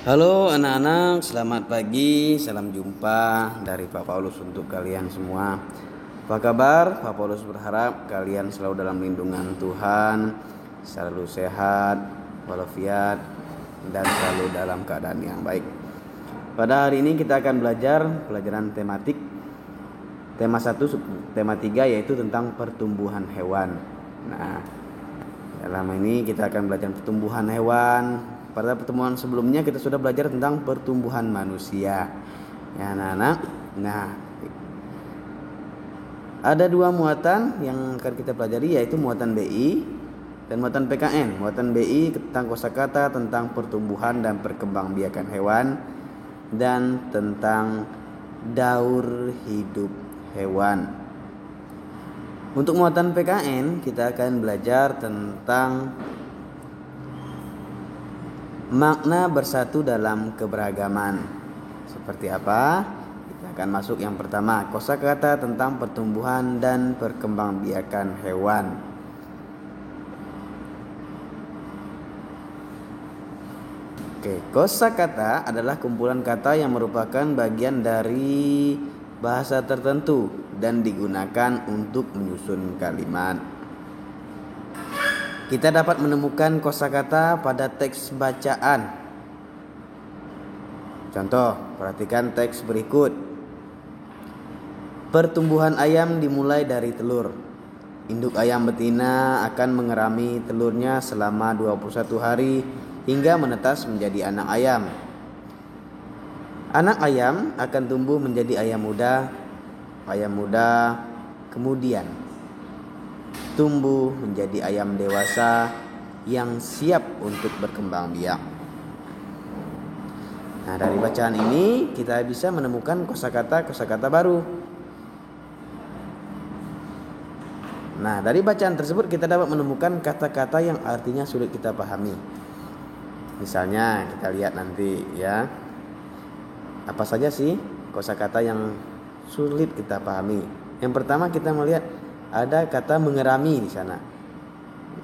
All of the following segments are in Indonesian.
Halo anak-anak, selamat pagi, salam jumpa dari Pak Paulus untuk kalian semua. Apa kabar? Pak Paulus berharap kalian selalu dalam lindungan Tuhan, selalu sehat, walafiat, dan selalu dalam keadaan yang baik. Pada hari ini kita akan belajar pelajaran tematik. Tema 1, tema 3 yaitu tentang pertumbuhan hewan. Nah, dalam ini kita akan belajar pertumbuhan hewan. Pada pertemuan sebelumnya kita sudah belajar tentang pertumbuhan manusia. Ya anak-anak. Nah, ada dua muatan yang akan kita pelajari, yaitu muatan BI dan muatan PKN. Muatan BI tentang kosakata tentang pertumbuhan dan perkembangbiakan hewan, dan tentang daur hidup hewan. Untuk muatan PKN kita akan belajar tentang makna bersatu dalam keberagaman. Seperti apa? Kita akan masuk yang pertama, kosakata tentang pertumbuhan dan perkembangbiakan hewan. Oke, kosakata adalah kumpulan kata yang merupakan bagian dari bahasa tertentu dan digunakan untuk menyusun kalimat. Kita dapat menemukan kosakata pada teks bacaan. Contoh, perhatikan teks berikut. Pertumbuhan ayam dimulai dari telur. Induk ayam betina akan mengerami telurnya selama 21 hari hingga menetas menjadi anak ayam. Anak ayam akan tumbuh menjadi ayam muda. Ayam muda kemudian tumbuh menjadi ayam dewasa yang siap untuk berkembang biak. Nah, dari bacaan ini kita bisa menemukan kosakata baru. Nah, dari bacaan tersebut kita dapat menemukan kata-kata yang artinya sulit kita pahami. Misalnya kita lihat nanti ya. Apa saja sih kosakata yang sulit kita pahami? Yang pertama kita melihat ada kata mengerami di sana.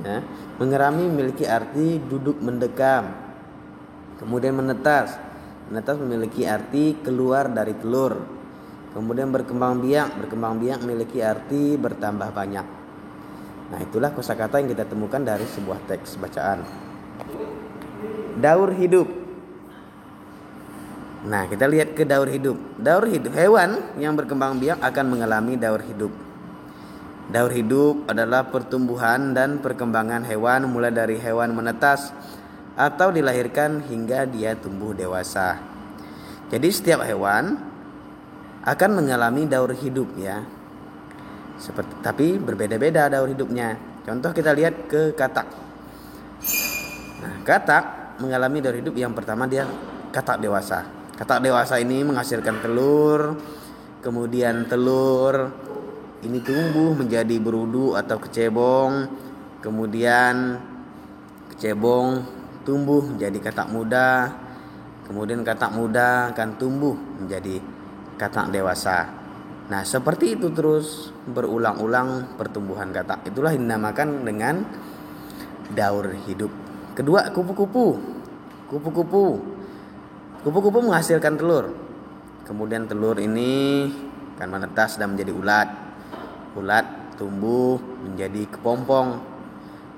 Ya, mengerami memiliki arti duduk mendekam. Kemudian menetas. Menetas memiliki arti keluar dari telur. Kemudian berkembang biak memiliki arti bertambah banyak. Nah, itulah kosakata yang kita temukan dari sebuah teks bacaan. Daur hidup. Nah, kita lihat ke daur hidup. Daur hidup, hewan yang berkembang biak akan mengalami daur hidup. Daur hidup adalah pertumbuhan dan perkembangan hewan mulai dari hewan menetas atau dilahirkan hingga dia tumbuh dewasa. Jadi setiap hewan akan mengalami daur hidup ya. Tapi berbeda-beda daur hidupnya. Contoh kita lihat ke katak. Nah, katak mengalami daur hidup yang pertama dia katak dewasa. Katak dewasa ini menghasilkan telur. Kemudian telur ini tumbuh menjadi berudu atau kecebong. Kemudian kecebong tumbuh menjadi katak muda. Kemudian katak muda akan tumbuh menjadi katak dewasa. Nah, seperti itu terus berulang-ulang pertumbuhan katak. Itulah yang dinamakan dengan daur hidup. Kedua, kupu-kupu. Kupu-kupu menghasilkan telur. Kemudian telur ini akan menetas dan menjadi ulat. Ulat tumbuh menjadi kepompong,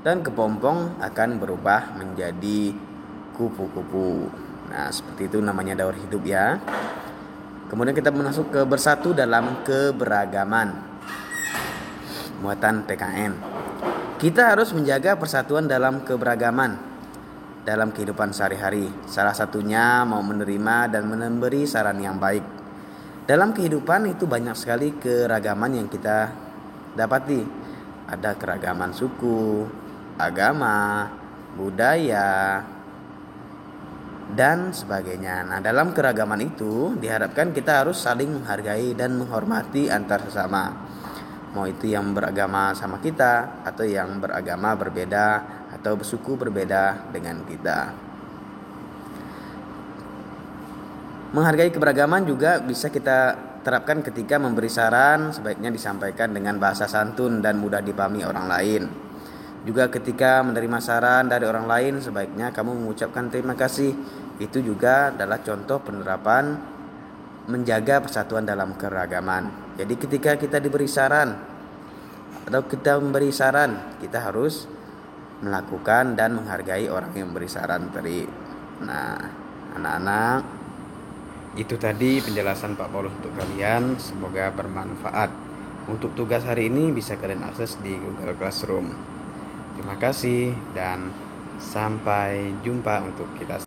dan kepompong akan berubah menjadi kupu-kupu. Nah, seperti itu namanya daur hidup ya. Kemudian kita masuk ke bersatu dalam keberagaman. Muatan PKN. Kita harus menjaga persatuan dalam keberagaman dalam kehidupan sehari-hari. Salah satunya mau menerima dan memberi saran yang baik. Dalam kehidupan itu banyak sekali keragaman yang kita dapati. Ada keragaman suku, agama, budaya, dan sebagainya. Nah, dalam keragaman itu diharapkan kita harus saling menghargai dan menghormati antar sesama. Mau itu yang beragama sama kita atau yang beragama berbeda atau bersuku berbeda dengan kita. Menghargai keberagaman juga bisa kita terapkan ketika memberi saran, sebaiknya disampaikan dengan bahasa santun dan mudah dipahami orang lain. Juga ketika menerima saran dari orang lain, sebaiknya kamu mengucapkan terima kasih. Itu juga adalah contoh penerapan menjaga persatuan dalam keragaman. Jadi ketika kita diberi saran atau kita memberi saran, kita harus melakukan dan menghargai orang yang memberi saran tadi. Nah, anak-anak, itu tadi penjelasan Pak Paulus untuk kalian. Semoga bermanfaat. Untuk tugas hari ini bisa kalian akses di Google Classroom. Terima kasih dan sampai jumpa untuk kita.